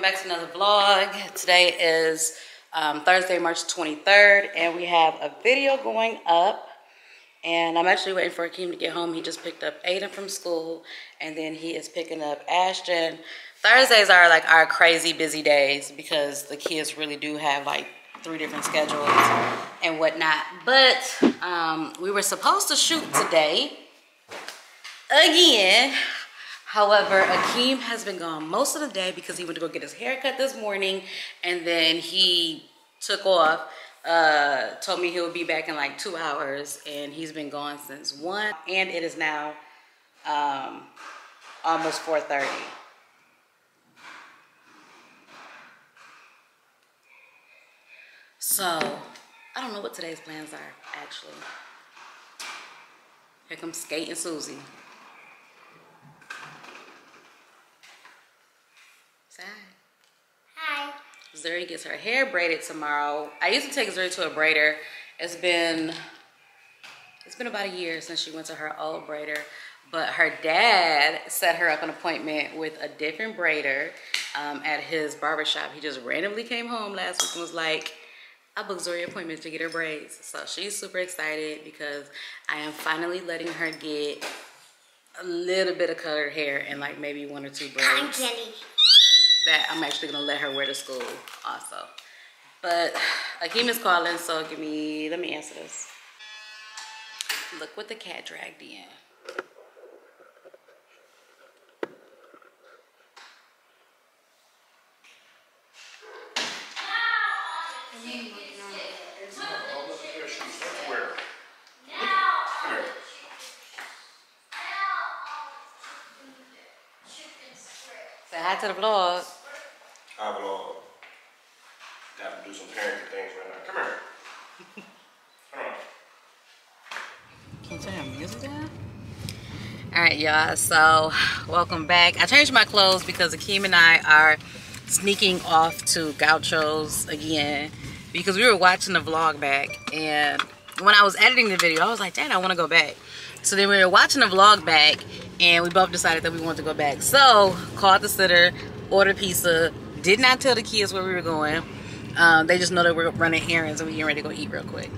back to another vlog. Today is Thursday, March 23rd, and we have a video going up. And I'm actually waiting for Akeem to get home. He just picked up Aiden from school, and then he is picking up Ashton. Thursdays are like our crazy busy days because the kids really do have like 3 different schedules and whatnot. But we were supposed to shoot today again. However, Akeem has been gone most of the day because he went to go get his hair cut this morning, and then he took off. Told me he would be back in like 2 hours, and he's been gone since 1, and it is now almost 4:30. So I don't know what today's plans are actually. Here comes Skate and Susie. Say hi. Hi. Zuri gets her hair braided tomorrow. I used to take Zuri to a braider. It's been about a year since she went to her old braider, but her dad set her up an appointment with a different braider at his barbershop. He just randomly came home last week and was like, I booked Zuri appointments to get her braids. So she's super excited because I am finally letting her get a little bit of colored hair and like maybe 1 or 2 braids. Cotton candy. That I'm actually gonna let her wear to school also. But Akeem is calling, so let me answer this. Look what the cat dragged in. Say hi to the vlog. Hi vlog. Got to do some parenting things right now. Come here. Come on. Can you turn your music down? Alright y'all, so welcome back. I changed my clothes because Akeem and I are sneaking off to Gauchos Again because we were watching the vlog back, and when I was editing the video I was like, dang, I want to go back. So then we were watching the vlog back and we both decided that we wanted to go back. So called the sitter, ordered pizza, did not tell the kids where we were going. They just know that we're running errands and we're getting ready to go eat real quick.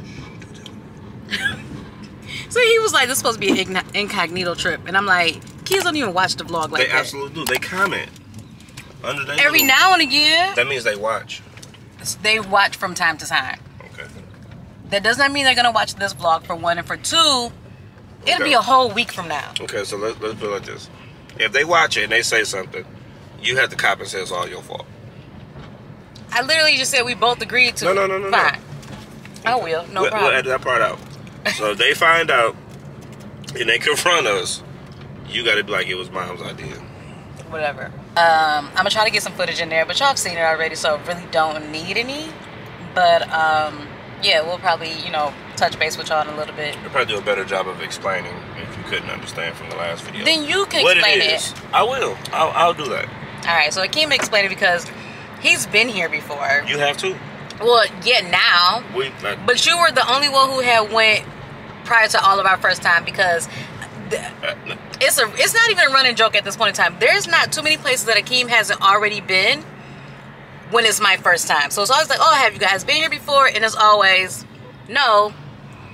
So he was like, this is supposed to be an incognito trip. And I'm like, kids don't even watch the vlog like that. They absolutely do. They comment. Under their Every now and again. That means they watch. They watch from time to time. Okay. That does not mean they're going to watch this vlog for 1, and for 2, it'll be a whole week from now. Okay, so let's put it like this. If they watch it and they say something, you have to cop and say it's all your fault. I literally just said we both agreed to. No. Fine. I will. No problem. We'll edit that part out. So if they find out and they confront us, you got to be like, it was mom's idea. Whatever. I'm going to try to get some footage in there, but y'all have seen it already, so really don't need any. But, yeah, we'll probably, you know, touch base with y'all in a little bit. You'll probably do a better job of explaining if you couldn't understand from the last video. Then you can what explain it is. I will. I'll do that. Alright, so Akeem explained it because he's been here before. You have to? Well, yeah, now. But you were the only one who had went prior to all of our first time because it's not even a running joke at this point in time. There's not too many places that Akeem hasn't already been when it's my first time. So it's always like, oh, have you guys been here before? And it's always no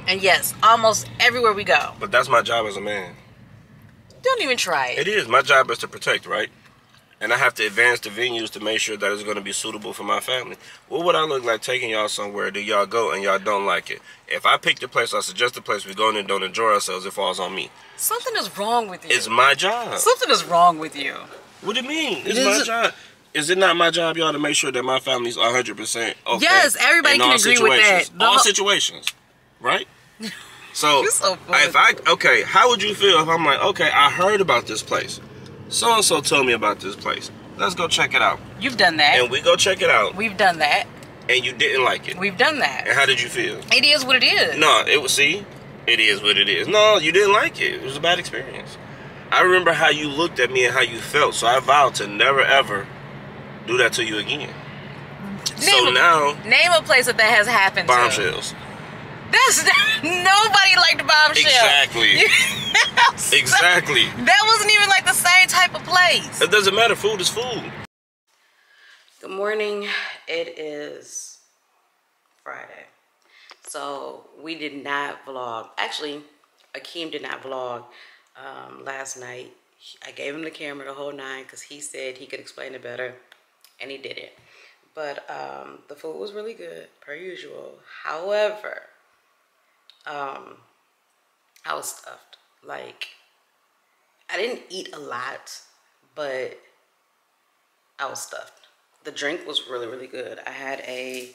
and yes, almost everywhere we go. But that's my job as a man. Don't even try it. It is. My job is to protect, right? And I have to advance the venues to make sure that it's going to be suitable for my family. What would I look like taking y'all somewhere that y'all go and y'all don't like it? If I pick the place, I suggest the place we go in and don't enjoy ourselves, it falls on me. Something is wrong with you. It's my job. Something is wrong with you. What do you mean? It's my job. Is it not my job, y'all, to make sure that my family's 100% okay? Yes, everybody can agree with that. All situations, right? So, you're so funny. Okay, how would you feel if I'm like, okay, I heard about this place. So-and-so told me about this place. Let's go check it out. You've done that. And we go check it out. We've done that. And you didn't like it. We've done that. And how did you feel? It is what it is. No, it was, see? It is what it is. No, you didn't like it. It was a bad experience. I remember how you looked at me and how you felt, so I vowed to never, ever do that to you again. Name a place that has happened Bombshells. to. That's nobody liked the bombshell. Exactly. Exactly. That wasn't even like the same type of place. It doesn't matter. Food is food. Good morning. It is Friday. So we did not vlog. Actually, Akeem did not vlog last night. I gave him the camera the whole nine because he said he could explain it better, and he didn't. But the food was really good, per usual. However, I was stuffed. Like, I didn't eat a lot, but I was stuffed. The drink was really, really good. I had I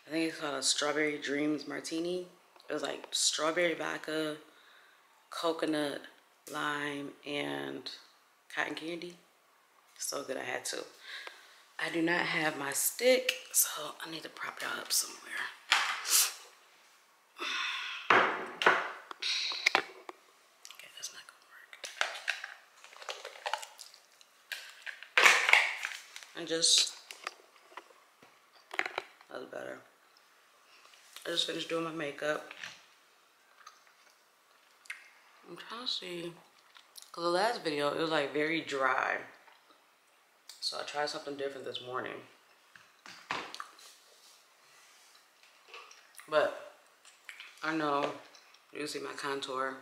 think it's called a Strawberry Dreams Martini. It was like strawberry vodka, coconut, lime, and cotton candy. So good, I had to. I do not have my stick, so I need to prop it up somewhere. Okay, that's not gonna work. And just, that was better. I just finished doing my makeup. I'm trying to see, because the last video, it was like very dry. So I tried something different this morning. But I know, you can see my contour.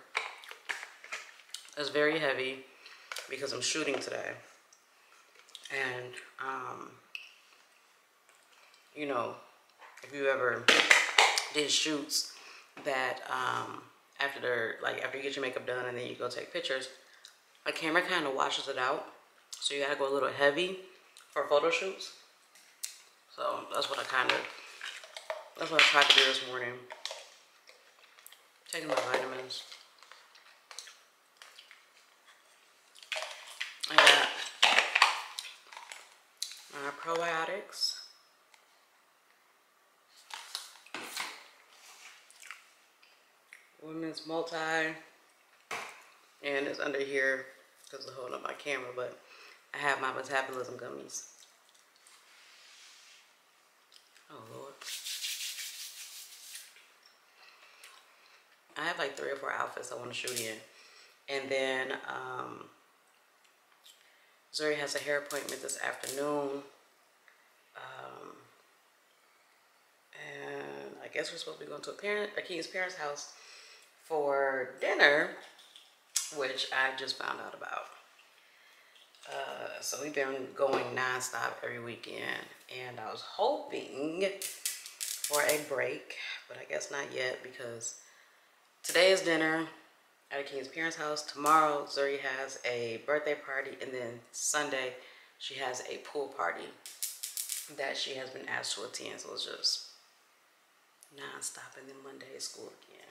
It's very heavy because I'm shooting today. And, you know, if you ever did shoots that after you get your makeup done and then you go take pictures, the camera kind of washes it out. So you gotta go a little heavy for photo shoots. So that's what I tried to do this morning. Taking my vitamins. I got my probiotics. Women's Multi. And it's under here because it's holding up my camera, but I have my metabolism gummies. Oh Lord. I have like 3 or 4 outfits I want to shoot in. And then Zuri has a hair appointment this afternoon. And I guess we're supposed to be going to Akeem's parents' house for dinner, which I just found out about. So we've been going nonstop every weekend, and I was hoping for a break, but I guess not yet because today is dinner at Akeem's parents' house. Tomorrow, Zuri has a birthday party, and then Sunday, she has a pool party that she has been asked to attend. So it's just non-stop, and then Monday is school again.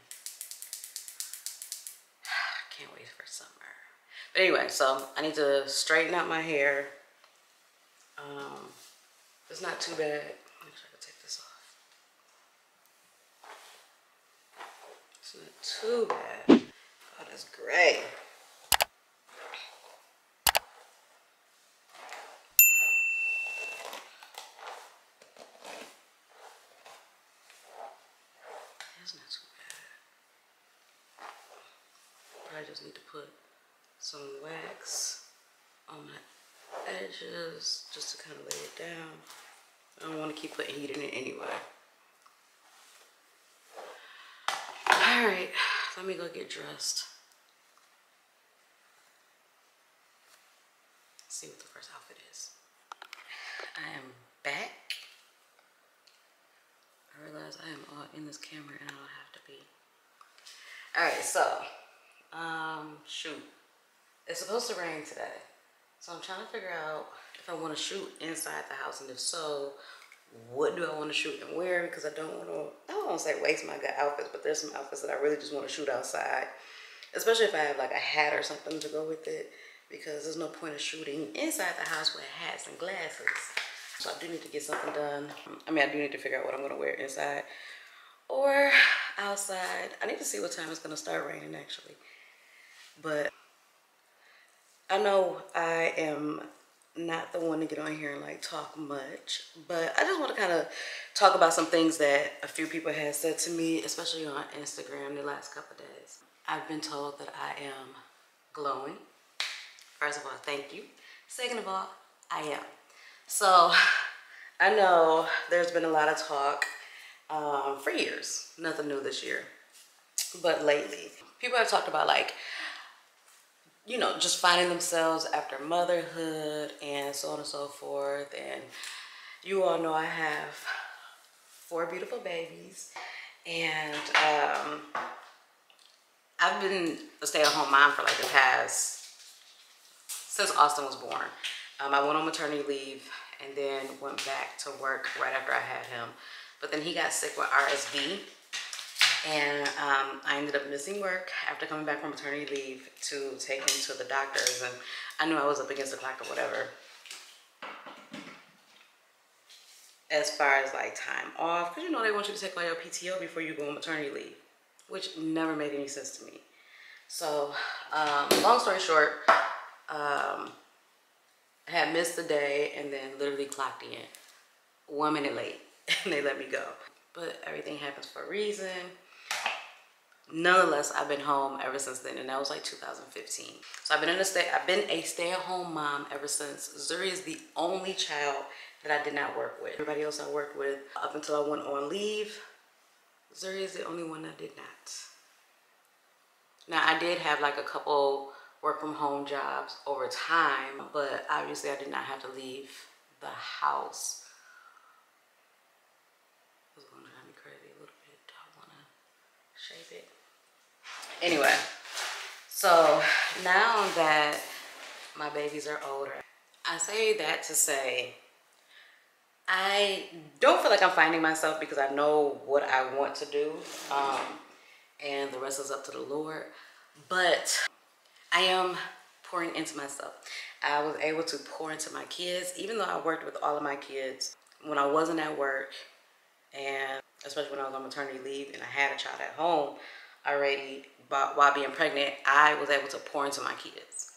Can't wait for summer. But anyway, so I need to straighten out my hair. It's not too bad. Let me try to take this off. It's not too bad. Oh, that's great. That's not too bad. I just need to put some wax on my edges just to kind of lay it down. I don't want to keep putting heat in it anyway. All right, let me go get dressed. Let's see what the first outfit is. I am back. I realize I am all in this camera and I don't have to be. All right, so, shoot. It's supposed to rain today. So I'm trying to figure out if I want to shoot inside the house, and if so, what do I want to shoot and where? Because I don't want to say waste my good outfits, but there's some outfits that I really just want to shoot outside, especially if I have like a hat or something to go with it, because there's no point of shooting inside the house with hats and glasses. So I do need to get something done. I mean, I do need to figure out what I'm going to wear inside or outside. I need to see what time it's going to start raining actually. But I know I am not the one to get on here and like talk much, but I just want to kind of talk about some things that a few people have said to me, especially on Instagram the last couple of days. I've been told that I am glowing. First of all, thank you. Second of all, I am. So I know there's been a lot of talk for years, nothing new this year, but lately people have talked about, like, you know, just finding themselves after motherhood and so on and so forth. And you all know I have 4 beautiful babies, and I've been a stay-at-home mom for like the past, since Austin was born. I went on maternity leave and then went back to work right after I had him. But then he got sick with RSV, and I ended up missing work after coming back from maternity leave to take him to the doctors. And I knew I was up against the clock or whatever, as far as like time off, because you know they want you to take all your PTO before you go on maternity leave, which never made any sense to me. So long story short, I had missed the day and then literally clocked in 1 minute late and they let me go. But everything happens for a reason. Nonetheless, I've been home ever since then, and that was like 2015. So I've been a stay-at-home mom ever since. Zuri is the only child that I did not work with. Everybody else I worked with up until I went on leave. Zuri is the only one I did not. Now, I did have like a couple work from home jobs over time, but obviously I did not have to leave the house. This is gonna drive me crazy a little bit. Do I wanna shape it? Anyway, so now that my babies are older, I say that to say I don't feel like I'm finding myself, because I know what I want to do, and the rest is up to the Lord. But I am pouring into myself. I was able to pour into my kids, even though I worked with all of my kids when I wasn't at work, and especially when I was on maternity leave and I had a child at home already. But while being pregnant, I was able to pour into my kids.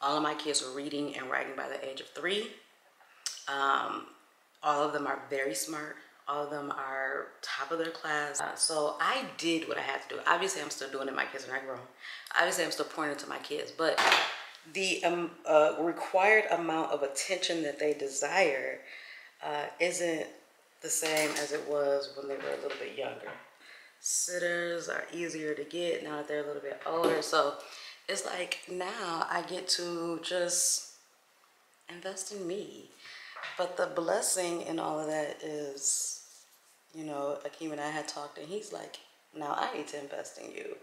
All of my kids were reading and writing by the age of 3. All of them are very smart. All of them are top of their class. So I did what I had to do. Obviously, I'm still doing it. My kids are not grown. Obviously, I'm still pouring into my kids. But the required amount of attention that they desire isn't the same as it was when they were a little bit younger. Sitters are easier to get now that they're a little bit older. So it's like now I get to just invest in me. But the blessing in all of that is, you know, Akeem and I had talked, and he's like, now I need to invest in you,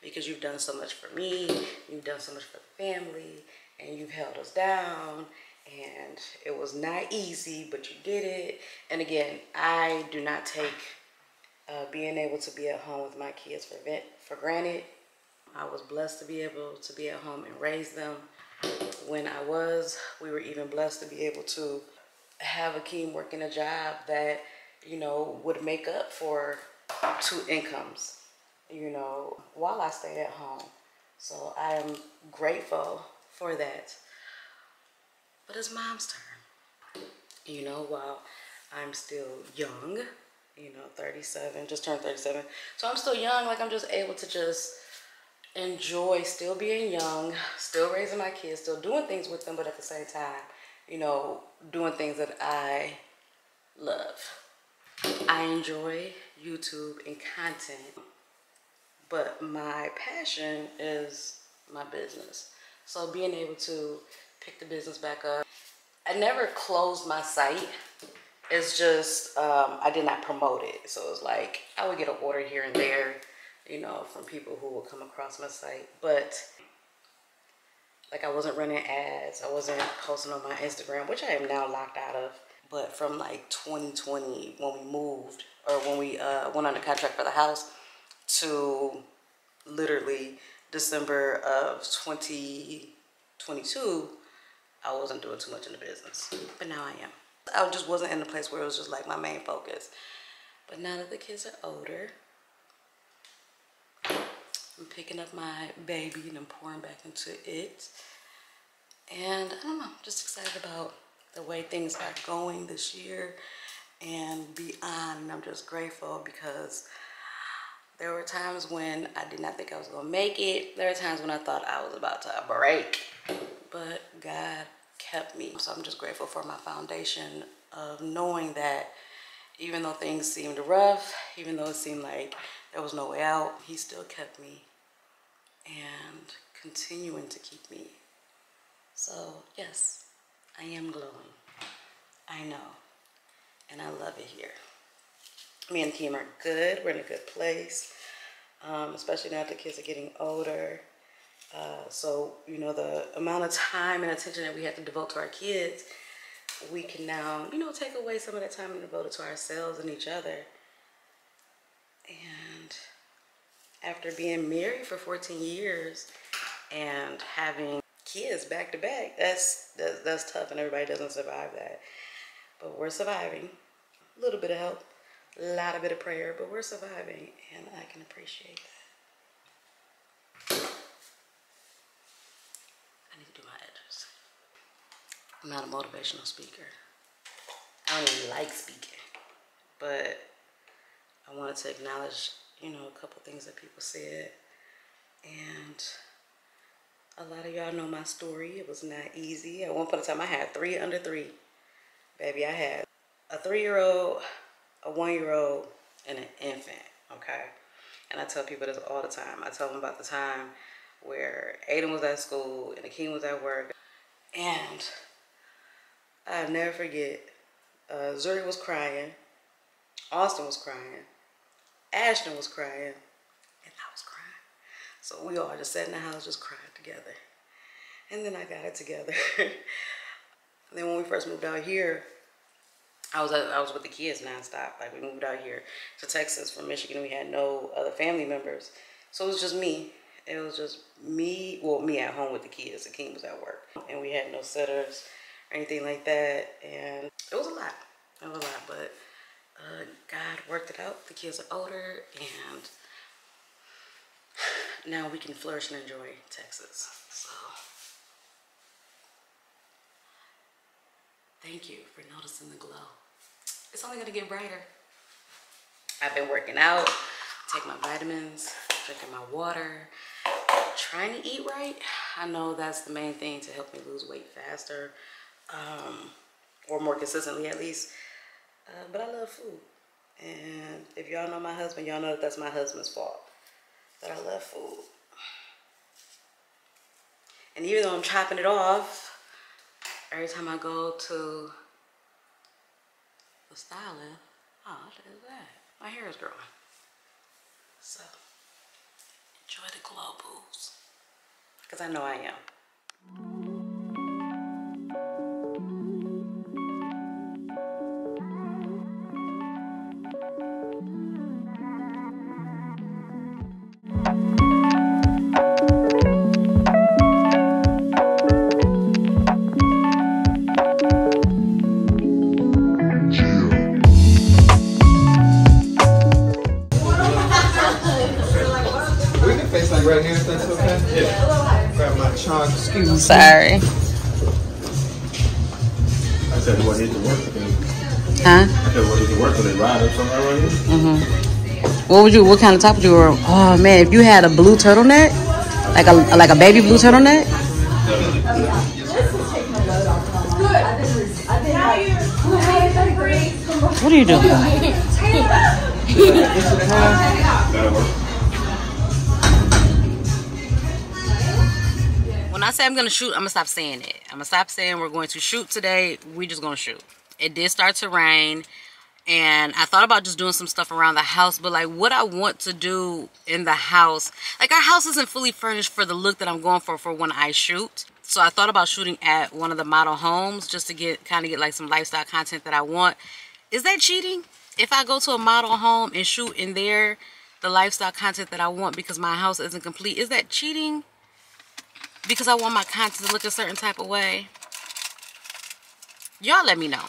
because you've done so much for me, you've done so much for the family, and you've held us down, and it was not easy, but you did it. And again, I do not take being able to be at home with my kids for granted. I was blessed to be able to be at home and raise them. When I was, we were even blessed to be able to have Akeem working a job that, you know, would make up for 2 incomes, you know, while I stayed at home. So I am grateful for that. But it's mom's turn. You know, while I'm still young, you know, 37, just turned 37. So I'm still young, like I'm just able to just enjoy still being young, still raising my kids, still doing things with them, but at the same time, you know, doing things that I love. I enjoy YouTube and content, but my passion is my business. So being able to pick the business back up. I never closed my site. It's just, I did not promote it. So it's like, I would get an order here and there, you know, from people who would come across my site. But like, I wasn't running ads. I wasn't posting on my Instagram, which I am now locked out of. But from like 2020, when we moved, or when we went under contract for the house, to literally December of 2022, I wasn't doing too much in the business. But now I am. I just wasn't in a place where it was just like my main focus. But now that the kids are older, I'm picking up my baby and I'm pouring back into it. And I don't know, I'm just excited about the way things are going this year and beyond. And I'm just grateful, because there were times when I did not think I was gonna make it. There were times when I thought I was about to break, but God kept me. So I'm just grateful for my foundation of knowing that even though things seemed rough, even though it seemed like there was no way out, he still kept me and continuing to keep me. So yes, I am glowing. I know. And I love it here. Me and Kim are good. We're in a good place. Especially now that the kids are getting older. So, you know, the amount of time and attention that we have to devote to our kids, we can now, you know, take away some of that time and devote it to ourselves and each other. And after being married for 14 years and having kids back to back, that's tough, and everybody doesn't survive that. But we're surviving. A little bit of help, a lot of bit of prayer, but we're surviving, and I can appreciate that. I need to do my edges. I'm not a motivational speaker. I don't even like speaking, but I wanted to acknowledge, you know, a couple things that people said. And a lot of y'all know my story. It was not easy. At one point in time, I had 3 under 3. Baby, I had a 3-year-old, a 1-year-old, and an infant, okay? And I tell people this all the time. I tell them about the time where Aiden was at school and Akeem was at work. And I'll never forget, Zuri was crying, Austin was crying, Ashton was crying, and I was crying. So we all just sat in the house, just cried together. And then I got it together. And then when we first moved out here, I was with the kids nonstop. Like, we moved out here to Texas from Michigan. We had no other family members. So it was just me. It was just me, well, me at home with the kids. Akeem was at work. And we had no sitters or anything like that. And it was a lot. It was a lot, but God worked it out. The kids are older, and now we can flourish and enjoy Texas. So thank you for noticing the glow. It's only gonna get brighter. I've been working out, taking my vitamins, drinking my water, trying to eat right. I know that's the main thing to help me lose weight faster, or more consistently at least. But I love food. And if y'all know my husband, y'all know that that's my husband's fault, that I love food. And even though I'm chopping it off, every time I go to the stylist, oh, what is that? My hair is growing. So, enjoy the glow, boos. Because I know I am. Right here, if that's okay? Yeah. Grab my charge. Excuse me. Sorry. I said, what is the work for them? Huh? I said, what is the work for them? Ride up somewhere right here? Mm-hmm. What kind of top would you wear? Oh man, if you had a blue turtleneck, like a baby blue turtleneck. What are you doing? That'll work. When I say I'm gonna shoot, I'm gonna stop saying it. I'm gonna stop saying we're going to shoot today. We just gonna shoot. It did start to rain, and I thought about just doing some stuff around the house, but like what I want to do in the house, like our house isn't fully furnished for the look that I'm going for when I shoot. So I thought about shooting at one of the model homes just to get like some lifestyle content that I want. Is that cheating? If I go to a model home and shoot in there the lifestyle content that I want because my house isn't complete, is that cheating? Because I want my content to look a certain type of way? Y'all let me know.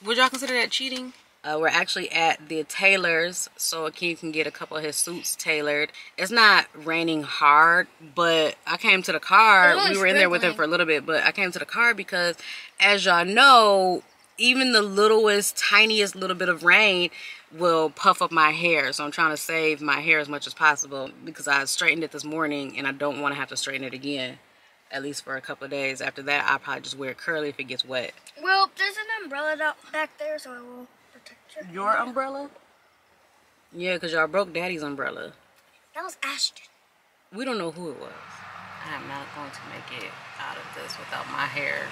Would y'all consider that cheating? We're actually at the tailor's so Akeem can get a couple of his suits tailored. It's not raining hard, but I came to the car. We were in there with him for a little bit, but I came to the car because, as y'all know, even the littlest, tiniest little bit of rain will puff up my hair. So I'm trying to save my hair as much as possible because I straightened it this morning and I don't want to have to straighten it again. at least for a couple of days. After that, I'll probably just wear it curly if it gets wet. Well, there's an umbrella back there, so I will protect you. Your umbrella? Yeah, because y'all broke Daddy's umbrella. That was Ashton. We don't know who it was. I am not going to make it out of this without my hair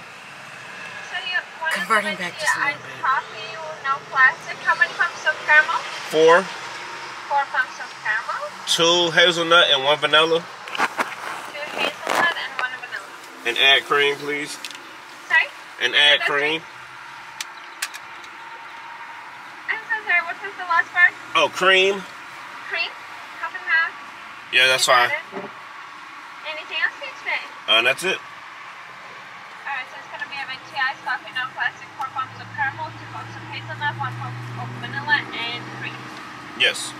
So you want converting back just a little bit. Coffee with no plastic. How many pumps of caramel? 4. 4 pumps of caramel. 2 hazelnut and 1 vanilla. 2 hazelnut and 1 vanilla. And add cream, please. Sorry? And add cream. I'm so sorry. What was the last part? Oh, cream. Cream? Half and half. Yeah, that's fine. Anything else for you today? That's it. Alright, so it's going to be a venti iced coffee, no plastic, 4 pumps of caramel, 2 pumps of hazelnut, 1 pump of vanilla, and cream. Yes.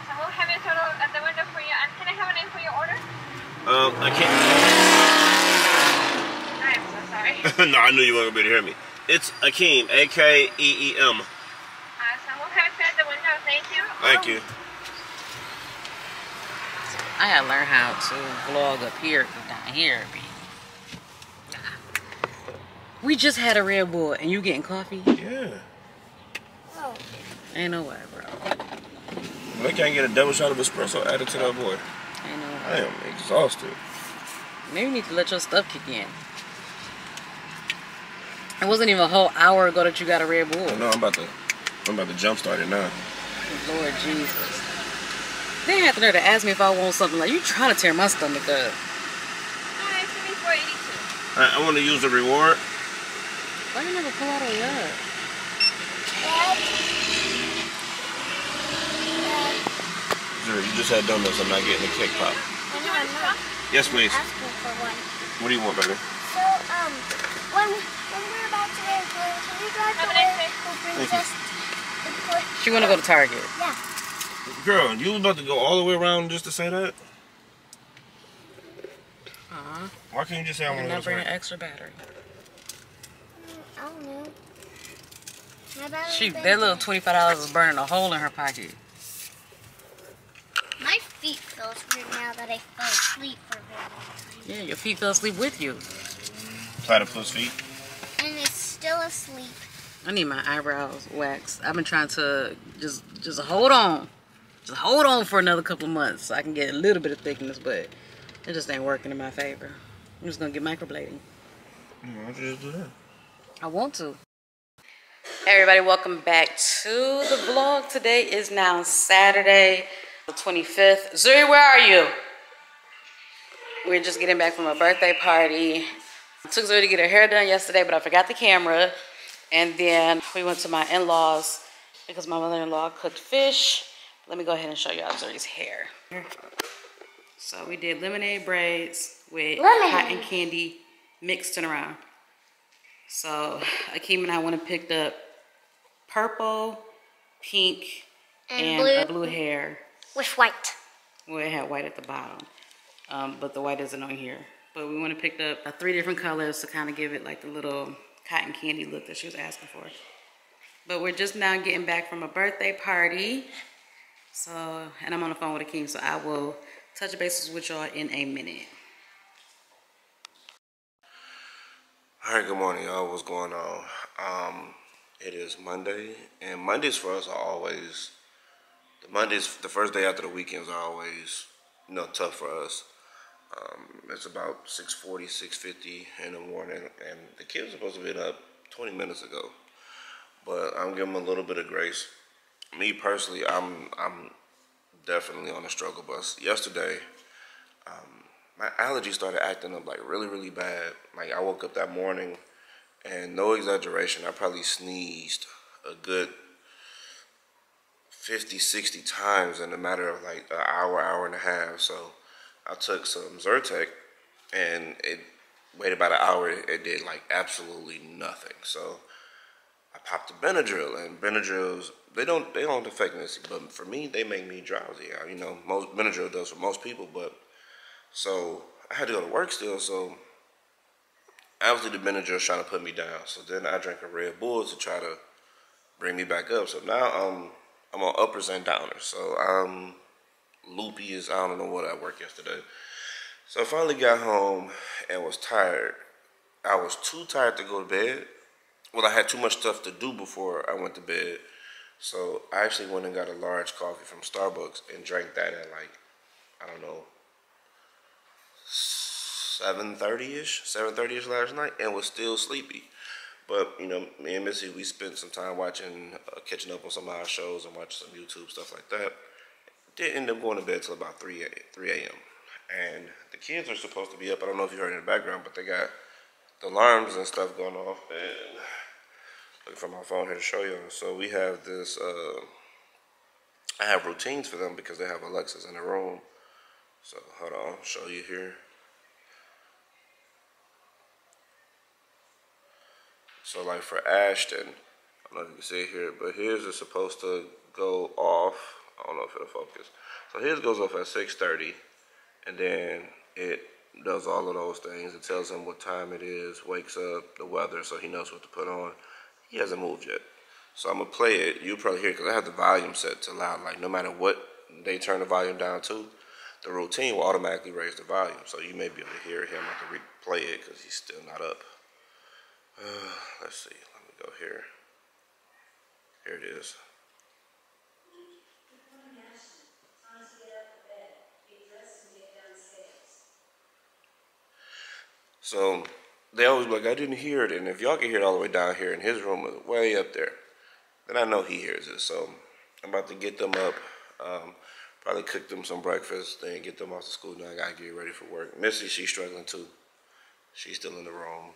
So we'll have your total at the window for you. And can I have a name for your order? I can't. I am so sorry. No, I knew you weren't going to be able to hear me. It's Akeem, A-K-E-E-M. So we'll have it at the window. Thank you. Thank you. I gotta learn how to vlog up here, because down here, we just had a Red Bull, and you getting coffee? Yeah. Oh. Ain't no way, bro. Well, I can't get a double shot of espresso added to that boy. Ain't no way. I am exhausted. Maybe you need to let your stuff kick in. It wasn't even a whole hour ago that you got a Red Bull. No, I'm about to jumpstart it now. Lord Jesus. They had the nerve to ask me if I want something. Like, you trying to tear my stomach up. Alright, it's going to be $4.82. I want to use the reward. Why you never pull out a rug? Sure, you just had donuts. I'm not getting a cake pop. Yes, please. Asking for one. What do you want, baby? So, when we're about to go, can you drive the way who brings us the She want to go to Target. Yeah. Girl, you was about to go all the way around just to say that? Why can't you just say I want to go Not to bring an Target? extra battery. I don't know. My battery's Shoot, been that little dead. $25 is burning a hole in her pocket. My feet feel weird now that I fell asleep for a very long time. Yeah, your feet fell asleep with you. Platypus feet. And it's still asleep. I need my eyebrows waxed. I've been trying to just hold on. Just hold on for another couple of months so I can get a little bit of thickness, but it just ain't working in my favor. I'm just gonna get microblading. Why don't you just do that? I want to. Hey everybody, welcome back to the vlog. Today is now Saturday, the 25th. Zuri, where are you? We're just getting back from a birthday party. I took Zuri to get her hair done yesterday, but I forgot the camera. And then we went to my in-laws because my mother-in-law cooked fish. Let me go ahead and show y'all Zuri's hair. So we did lemonade braids with cotton candy mixed in around. So Akeem and I went and picked up purple, pink, and a blue hair. With white. Well, it had white at the bottom, but the white isn't on here. But we went and picked up 3 different colors to kind of give it like the little cotton candy look that she was asking for. But we're just now getting back from a birthday party. So, and I'm on the phone with Akeem, so I will touch bases with y'all in a minute. All right, good morning, y'all. What's going on? It is Monday, and Mondays for us are always, the first day after the weekends are always, tough for us. It's about 6:40, 6:50 in the morning, and the kids are supposed to be up 20 minutes ago. But I'm giving them a little bit of grace. Me personally, I'm definitely on the struggle bus. Yesterday, my allergies started acting up like really, really bad. Like I woke up that morning, and no exaggeration, I probably sneezed a good 50, 60 times in a matter of like an hour, hour and a half. So I took some Zyrtec, and it waited about an hour. It did like absolutely nothing. So I popped the Benadryl, and Benadryls, they don't affect me, but for me, they make me drowsy. Most Benadryl does for most people, but so I had to go to work still. So obviously the Benadryl trying to put me down. So then I drank a Red Bull to try to bring me back up. So now I'm on uppers and downers. So I'm loopy as I don't know what I worked yesterday. So I finally got home and was tired. I was too tired to go to bed. Well, I had too much stuff to do before I went to bed. So I actually went and got a large coffee from Starbucks and drank that at like, I don't know, 7:30ish last night, and was still sleepy. But, you know, me and Missy, we spent some time watching, catching up on some of our shows and watching some YouTube, stuff like that. Didn't end up going to bed till about 3 a.m. And the kids are supposed to be up. I don't know if you heard in the background, but they got the alarms and stuff going off. And looking for my phone here to show you. So we have this, I have routines for them because they have Alexas in the room. So hold on, I'll show you here. So like for Ashton, I don't know if you can see it here, but his is supposed to go off. I don't know if it'll focus. So his goes off at 6:30, and then it does all of those things. It tells him what time it is, wakes up, the weather, so he knows what to put on. He hasn't moved yet. So I'm gonna play it. You'll probably hear it because I have the volume set to loud. Like no matter what they turn the volume down to, the routine will automatically raise the volume. So you may be able to hear him. I have to replay it because he's still not up. Let's see. Let me go here. Here it is. So they always be like, I didn't hear it. And if y'all can hear it all the way down here, and his room is way up there, then I know he hears it. So I'm about to get them up. Probably cook them some breakfast, then get them off to school. Now I gotta get ready for work. Missy, she's struggling too. She's still in the room.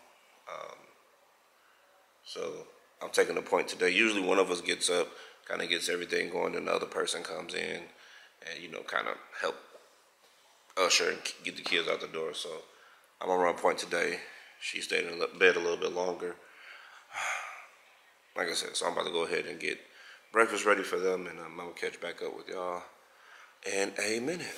So I'm taking a point today. Usually one of us gets up, kind of gets everything going, and the other person comes in and, you know, kind of help usher and get the kids out the door. So I'm gonna run point today. She stayed in bed a little bit longer. Like I said, so I'm about to go ahead and get breakfast ready for them, and I'm gonna catch back up with y'all in a minute.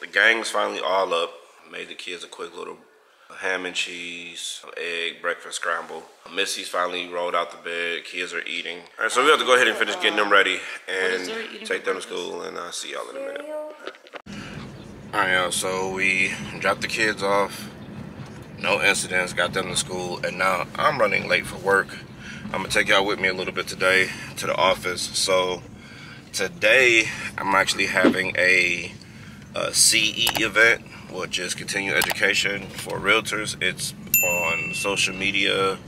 The gang's finally all up. Made the kids a quick little ham and cheese, egg, breakfast scramble. Missy's finally rolled out the bed. Kids are eating. All right, so we have to go ahead and finish getting them ready and take them to school, and I'll see y'all in a minute. All right, y'all, so we dropped the kids off. No incidents, got them to school, and now I'm running late for work. I'm gonna take y'all with me a little bit today to the office. So today I'm actually having a CE event, which is continuing education for realtors. It's on social media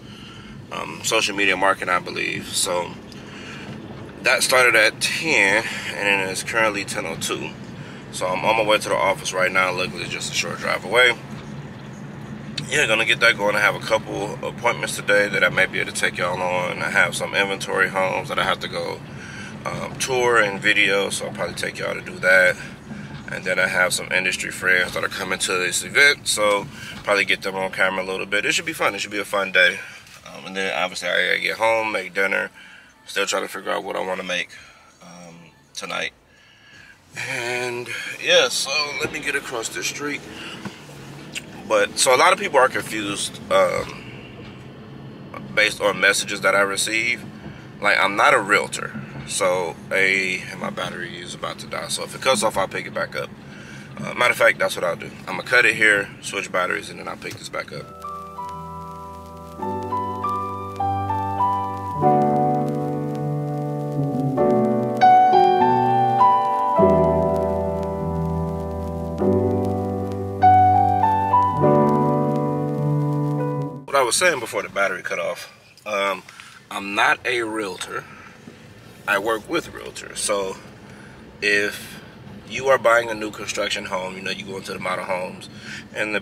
marketing, I believe. So that started at 10, and it's currently 10:02. So I'm on my way to the office right now. Luckily, it's just a short drive away. Yeah, gonna get that going. I have a couple appointments today that I may be able to take y'all on. I have some inventory homes that I have to go tour and video, so I'll probably take y'all to do that. And then I have some industry friends that are coming to this event, so probably get them on camera a little bit. It should be fun. It should be a fun day. And then obviously I gotta get home, make dinner. Still trying to figure out what I want to make tonight. And yeah, so let me get across the street. But so a lot of people are confused based on messages that I receive. Like, I'm not a realtor. So my battery is about to die. So if it cuts off, I'll pick it back up. Matter of fact, that's what I'll do. I'm gonna cut it here, switch batteries, and then I'll pick this back up. What I was saying before the battery cut off, I'm not a realtor. I work with realtors. So if you are buying a new construction home, you know, you go into the model homes, and the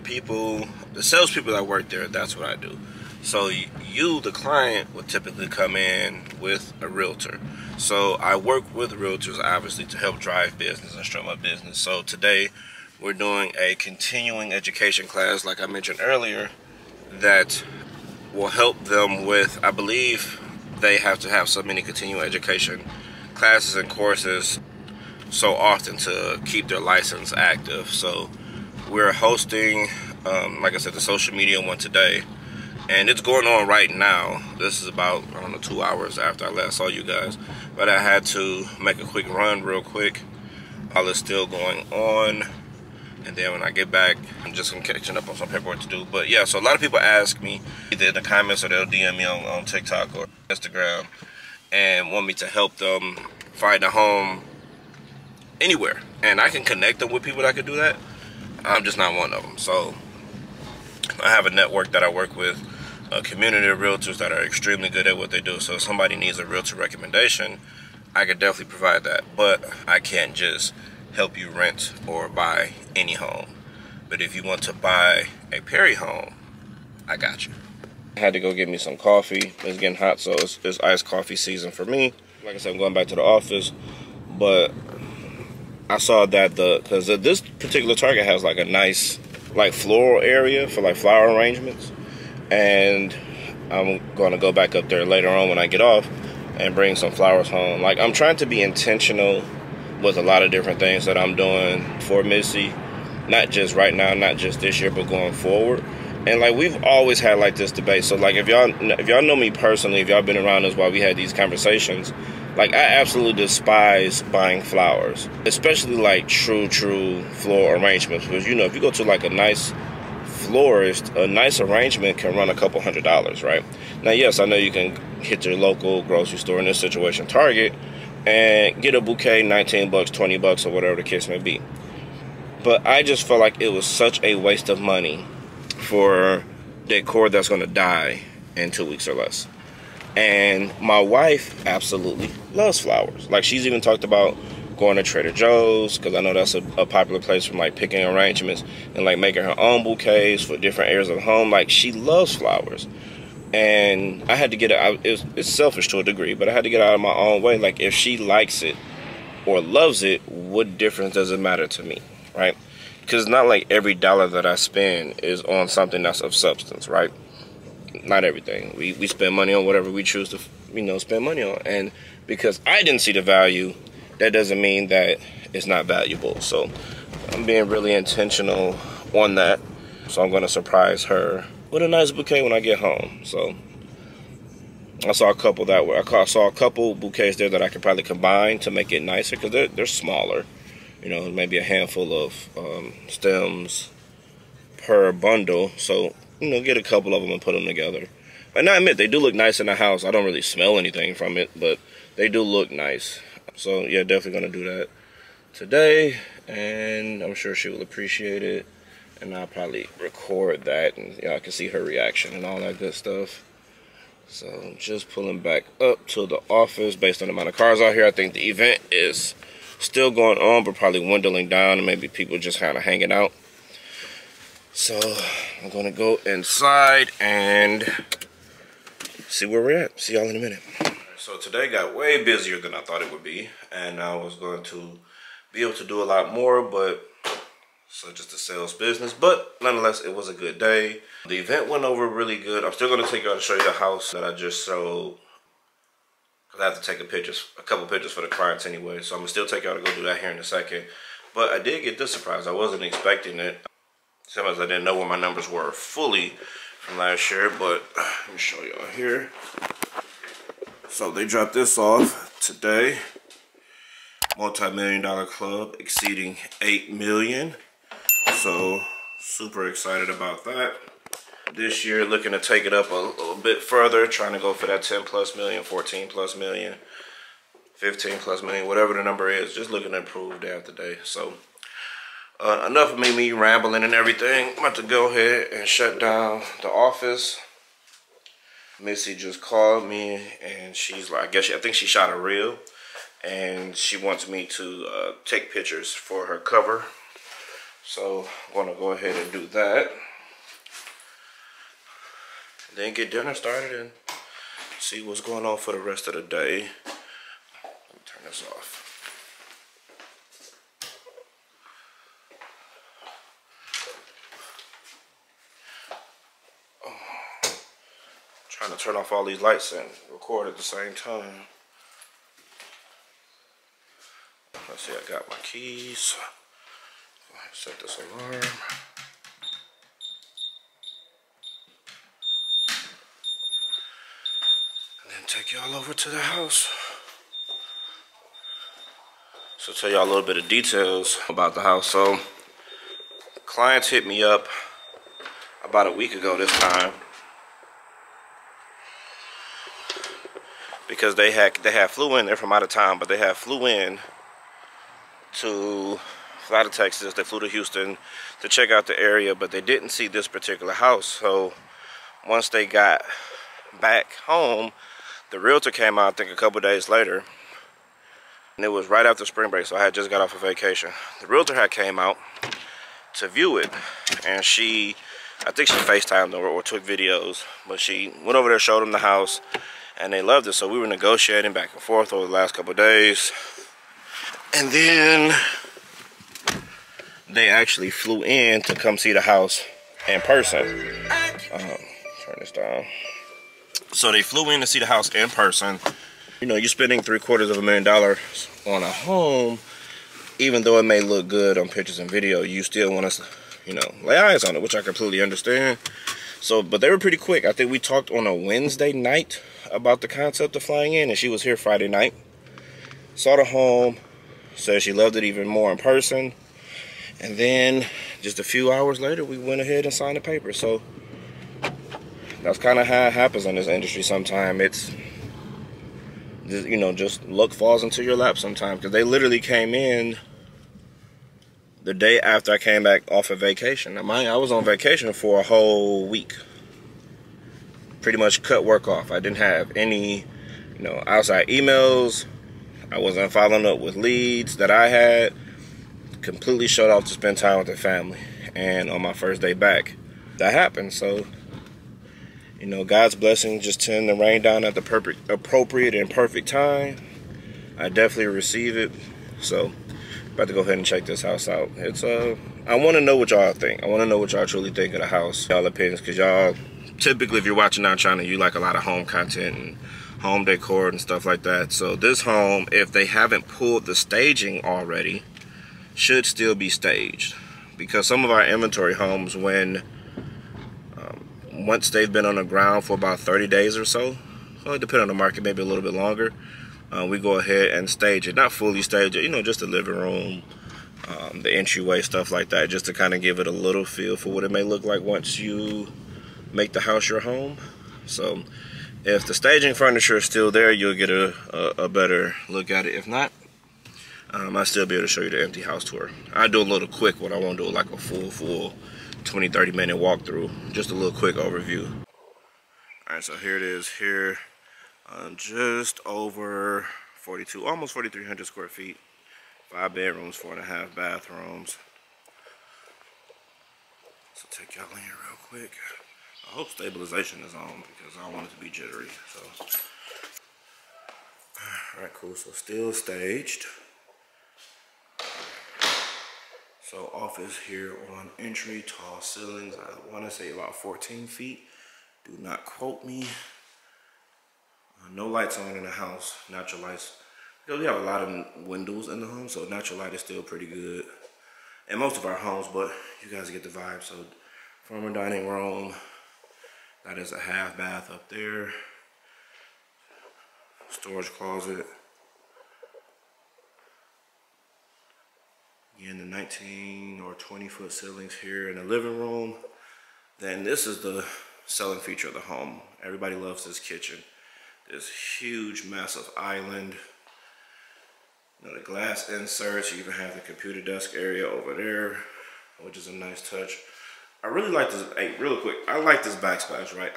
salespeople that work there, that's what I do. So you, the client, would typically come in with a realtor. So I work with realtors, obviously, to help drive business and start my business. So today we're doing a continuing education class, like I mentioned earlier, that will help them with, I believe they have to have so many continuing education classes and courses so often to keep their license active. So we're hosting, like I said, the social media one today, and it's going on right now. This is about, I don't know, 2 hours after I last saw you guys, but I had to make a quick run real quick while it's still going on, and then when I get back, I'm just catching up on some paperwork to do. But yeah, so a lot of people ask me either in the comments or they'll DM me on TikTok or Instagram and want me to help them find a home anywhere, and I can connect them with people that can do that. I'm just not one of them. So I have a network that I work with, a community of realtors that are extremely good at what they do. So if somebody needs a realtor recommendation, I could definitely provide that. But I can't just help you rent or buy any home. But if you want to buy a Perry home, I got you. I had to go get me some coffee. It's getting hot, so it's iced coffee season for me. Like I said, I'm going back to the office, but I saw that because this particular Target has like a nice like floral area for like flower arrangements, and I'm gonna go back up there later on when I get off and bring some flowers home. Like, I'm trying to be intentional with a lot of different things that I'm doing for Missy, not just right now, not just this year, but going forward. And like, we've always had like this debate. So like, if y'all know me personally, if y'all been around us while we had these conversations, like, I absolutely despise buying flowers, especially like true floral arrangements. Because, you know, if you go to like a nice florist, a nice arrangement can run a couple $100s, right? Now, yes, I know you can hit your local grocery store, in this situation Target, and get a bouquet, 19 bucks, 20 bucks, or whatever the case may be. But I just felt like it was such a waste of money for decor that's going to die in 2 weeks or less. And my wife absolutely loves flowers. Like, she's even talked about going to Trader Joe's, because I know that's a popular place for like picking arrangements and like making her own bouquets for different areas of the home. Like, she loves flowers. And I had to get it out. It's selfish to a degree, but I had to get out of my own way. Like, if she likes it or loves it, what difference does it matter to me, right? Because it's not like every dollar that I spend is on something that's of substance, right? Not everything. We spend money on whatever we choose to, you know, spend money on. And because I didn't see the value, that doesn't mean that it's not valuable. So I'm being really intentional on that. So I'm going to surprise her with a nice bouquet when I get home. So I saw a couple that were, I saw a couple bouquets there that I could probably combine to make it nicer, because they're smaller. You know, maybe a handful of stems per bundle. So, you know, get a couple of them and put them together. And I admit, they do look nice in the house. I don't really smell anything from it, but they do look nice. So yeah, definitely gonna do that today, and I'm sure she will appreciate it. And I'll probably record that, and y'all can see her reaction and all that good stuff. So just pulling back up to the office based on the amount of cars out here. I think the event is still going on, but probably dwindling down, and maybe people just kind of hanging out. So I'm gonna go inside and see where we're at. See y'all in a minute. So today got way busier than I thought it would be, and I was going to be able to do a lot more, but so just a sales business. But nonetheless, it was a good day. The event went over really good. I'm still going to take y'all to show you the house that I just sold, because I have to take a couple pictures for the clients anyway. So I'm going to still take y'all to go do that here in a second. But I did get this surprise. I wasn't expecting it. Sometimes I didn't know where my numbers were fully from last year, but let me show y'all here. So they dropped this off today. Multi-million-dollar club exceeding $8 million. So super excited about that. This year looking to take it up a little bit further, trying to go for that 10 plus million, 14 plus million, 15 plus million, whatever the number is. Just looking to improve day after day. So enough of me rambling and everything. I'm about to go ahead and shut down the office. Missy just called me, and she's like, I think she shot a reel, and she wants me to take pictures for her cover. So I'm gonna go ahead and do that. then get dinner started and see what's going on for the rest of the day. Let me turn this off. Trying to turn off all these lights and record at the same time. Let's see, I got my keys. Go ahead and set this alarm. And then take y'all over to the house. So tell y'all a little bit of details about the house. So clients hit me up about a week ago this time, because they had flew in. They're from out of town, but they had flew in to fly to Texas. They flew to Houston to check out the area, but they didn't see this particular house. So once they got back home, the realtor came out, I think a couple days later, and it was right after spring break, so I had just got off of vacation. The realtor had came out to view it, and I think she FaceTimed them or took videos, but she went over there, showed them the house, and they loved it. So we were negotiating back and forth over the last couple of days. And then they actually flew in to come see the house in person. Turn this down. So they flew in to see the house in person. You know, you're spending $750,000 on a home. Even though it may look good on pictures and video, you still want to, you know, lay eyes on it, which I completely understand. So, but they were pretty quick. I think we talked on a Wednesday night about the concept of flying in, and she was here Friday night. Saw the home, said she loved it even more in person, and then just a few hours later, we went ahead and signed the paper. So that's kind of how it happens in this industry. Sometimes it's, you know, just luck falls into your lap sometimes, because they literally came in the day after I came back off of vacation. Now, I was on vacation for a whole week. Pretty much cut work off. I didn't have any, you know, outside emails. I wasn't following up with leads that I had. Completely shut off to spend time with the family. And on my first day back, that happened. So, you know, God's blessings just tend to rain down at the appropriate and perfect time. I definitely receive it. So, about to go ahead and check this house out. It's I want to know what y'all think. I want to know what y'all truly think of the house. Y'all opinions, because y'all typically, if you're watching our channel, you like a lot of home content and home decor and stuff like that. So this home, if they haven't pulled the staging already, should still be staged, because some of our inventory homes, when once they've been on the ground for about 30 days or so, well, depending on the market, maybe a little bit longer, we go ahead and stage it. Not fully stage it, you know, just the living room, the entryway, stuff like that, just to kind of give it a little feel for what it may look like once you make the house your home. So if the staging furniture is still there, you'll get a better look at it. If not, I'll still be able to show you the empty house tour. I do a little quick one. I won't do like a full 20-30 minute walkthrough. Just a little quick overview. Alright, so here it is here. Just over 42, almost 4,300 square feet. 5 bedrooms, 4.5 bathrooms. So take y'all in here real quick. I hope stabilization is on, because I don't want it to be jittery. So, alright, cool. So still staged. So office here on entry, tall ceilings. I want to say about 14 feet. Do not quote me. No lights on in the house. Natural lights. Because we have a lot of windows in the home, so natural light is still pretty good in most of our homes. But you guys get the vibe. So former dining room. That is a half bath up there. Storage closet. Again, the 19 or 20 foot ceilings here in the living room. Then this is the selling feature of the home. Everybody loves this kitchen. This huge, massive island. You know, the glass inserts. You even have the computer desk area over there, which is a nice touch. I really like this. Hey, real quick, I like this backsplash, right?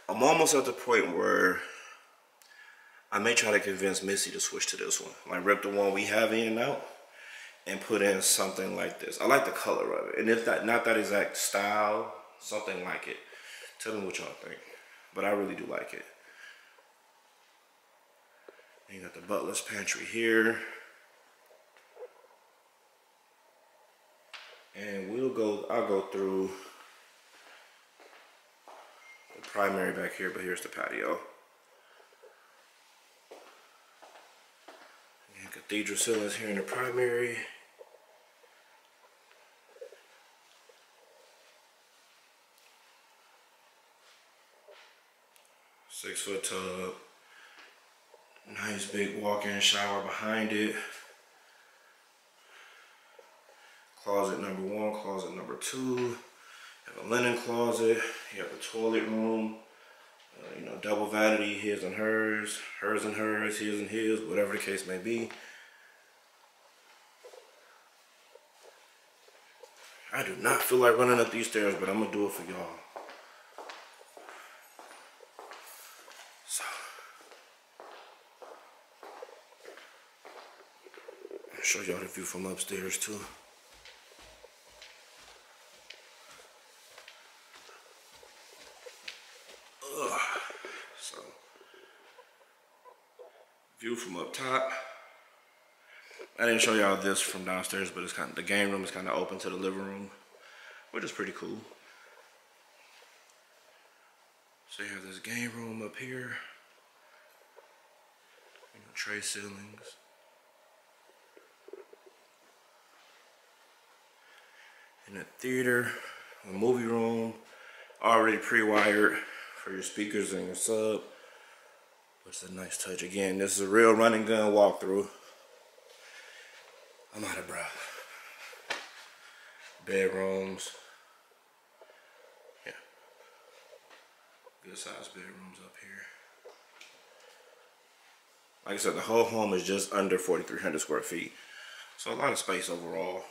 I'm almost at the point where I may try to convince Missy to switch to this one. Like, rip the one we have in and out and put in something like this. I like the color of it. And if that, not that exact style, something like it. Tell me what y'all think. But I really do like it. And you got the butler's pantry here. And I'll go through the primary back here, but here's the patio. And cathedral ceilings here in the primary. Six-foot tub. Nice big walk-in shower behind it. Closet number 1, closet number 2. Have a linen closet. You have the toilet room. You know, double vanity, his and hers, hers and hers, his and his, whatever the case may be. I do not feel like running up these stairs, but I'm gonna do it for y'all. So, I'll show y'all the view from upstairs too. So, view from up top. I didn't show y'all this from downstairs, but it's kind of, the game room is kind of open to the living room, which is pretty cool. So you have this game room up here. You know, tray ceilings. In the theater, a movie room, already pre-wired for your speakers and your sub, which is a nice touch. Again, this is a real run and gun walkthrough. I'm out of breath. Bedrooms. Yeah. Good sized bedrooms up here. Like I said, the whole home is just under 4,300 square feet. So a lot of space overall.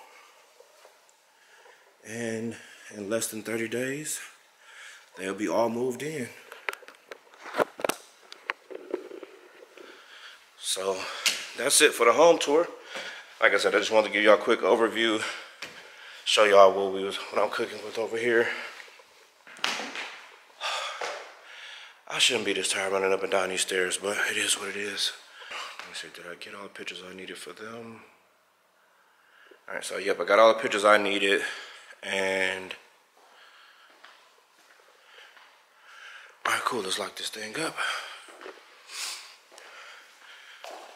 And in less than 30 days, they'll be all moved in. So that's it for the home tour. Like I said, I just wanted to give y'all a quick overview, show y'all what I'm cooking with over here. I shouldn't be this tired running up and down these stairs, but it is what it is. Let me see, did I get all the pictures I needed for them? All right, so yep, I got all the pictures I needed, and all right, cool, let's lock this thing up.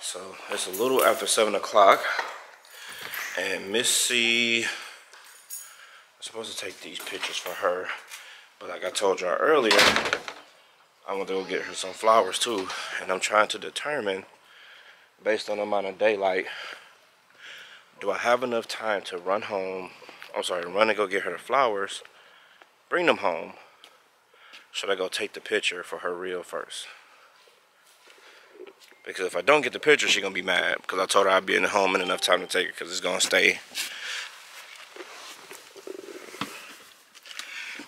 So it's a little after 7 o'clock, and Missie, I'm supposed to take these pictures for her, but like I told y'all earlier, I'm gonna go get her some flowers too, and I'm trying to determine, based on the amount of daylight, do I have enough time to run and go get her the flowers, bring them home? Should I go take the picture for her reel first? Because if I don't get the picture, she's gonna be mad, because I told her I'd be in the home in enough time to take it, because it's gonna stay.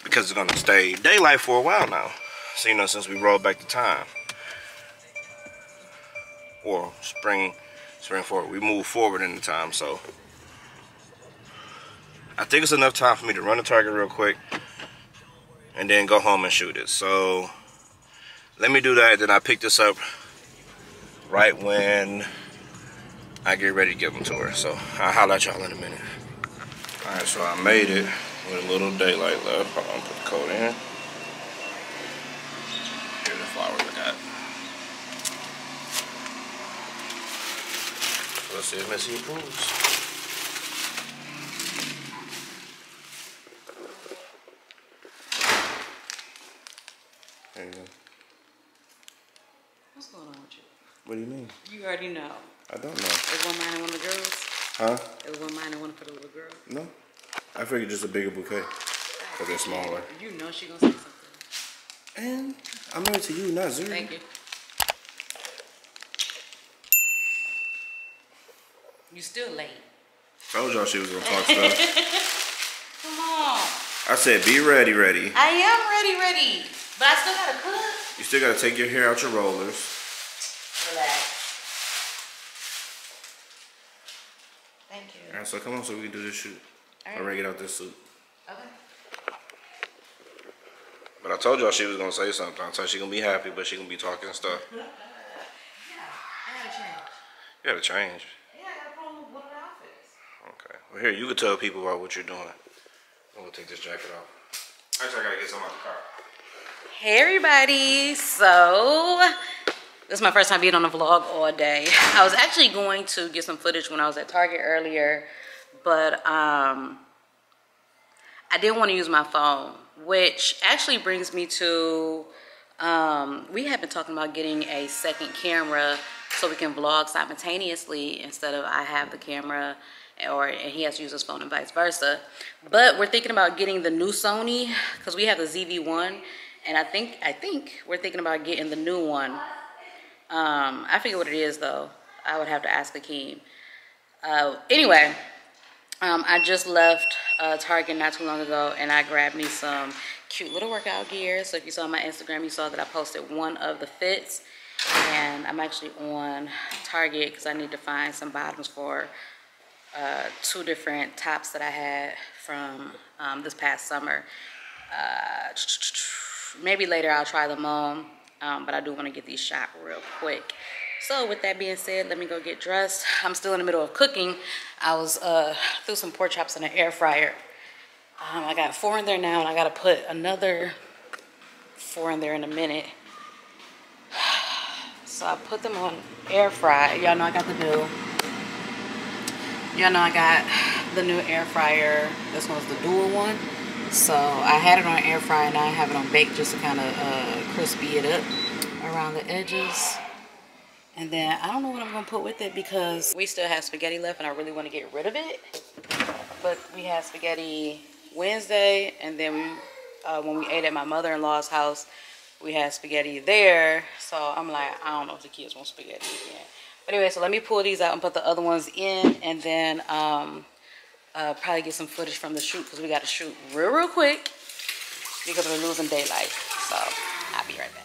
Because it's gonna stay daylight for a while now. So, you know, since we rolled back the time. Or spring forward. We move forward in the time, so. I think it's enough time for me to run the target real quick, and then go home and shoot it. So, let me do that, then I pick this up right when I get ready to give them to her. So I'll holler at y'all in a minute. Alright, so I made it with a little daylight left. Hold on, put the coat in. Here are the flowers I got. So let's see if Missie approves. There you go. What's going on with you? What do you mean? You already know. I don't know. Is one mine and one of the girls? Huh? Is one mine and one for the little girl? No. I figured just a bigger bouquet. Because they're smaller. You know she gonna say something. And I'm married to you, not Zuri. Thank you. You still late. Told y'all she was gonna talk stuff. Come on. I said be ready. I am ready. But I still gotta cook. You still gotta take your hair out your rollers. Relax. Thank you. Alright, so come on so we can do this shoot. All right. I'm ready to get out this suit. Okay. But I told y'all she was gonna say something. I told her she gonna be happy, but she gonna be talking stuff. Yeah, I gotta change. You gotta change. Yeah, I gotta put on one of the outfits. Okay. Well, here, you can tell people about what you're doing. I'm gonna take this jacket off. Actually, I gotta get some out the car. Hey everybody, so this is my first time being on a vlog all day. I was actually going to get some footage when I was at Target earlier, but I didn't want to use my phone, which actually brings me to, we have been talking about getting a second camera so we can vlog simultaneously instead of I have the camera and he has to use his phone and vice versa. But we're thinking about getting the new Sony because we have the ZV-1, and I think we're thinking about getting the new one. I forget what it is though. I would have to ask Akeem. Anyway, I just left Target not too long ago, and I grabbed me some cute little workout gear. So if you saw my Instagram, you saw that I posted one of the fits, and I'm actually on Target because I need to find some bottoms for 2 different tops that I had from this past summer. Maybe later I'll try them on, but I do want to get these shot real quick. So with that being said, let me go get dressed. I'm still in the middle of cooking. I was threw some pork chops in the air fryer. I got 4 in there now, and I got to put another 4 in there in a minute. So I put them on air fry. Y'all know I got the new. Y'all know I got the new air fryer. This one's the dual one. So I had it on air fry, and now I have it on bake just to kind of crispy it up around the edges. And then I don't know what I'm gonna put with it because we still have spaghetti left, and I really want to get rid of it. But we had spaghetti Wednesday, and then when we ate at my mother-in-law's house, we had spaghetti there. So I'm like, I don't know if the kids want spaghetti again. But anyway, so let me pull these out and put the other ones in, and then probably get some footage from the shoot because we got to shoot real quick because we're losing daylight. So I'll be right back.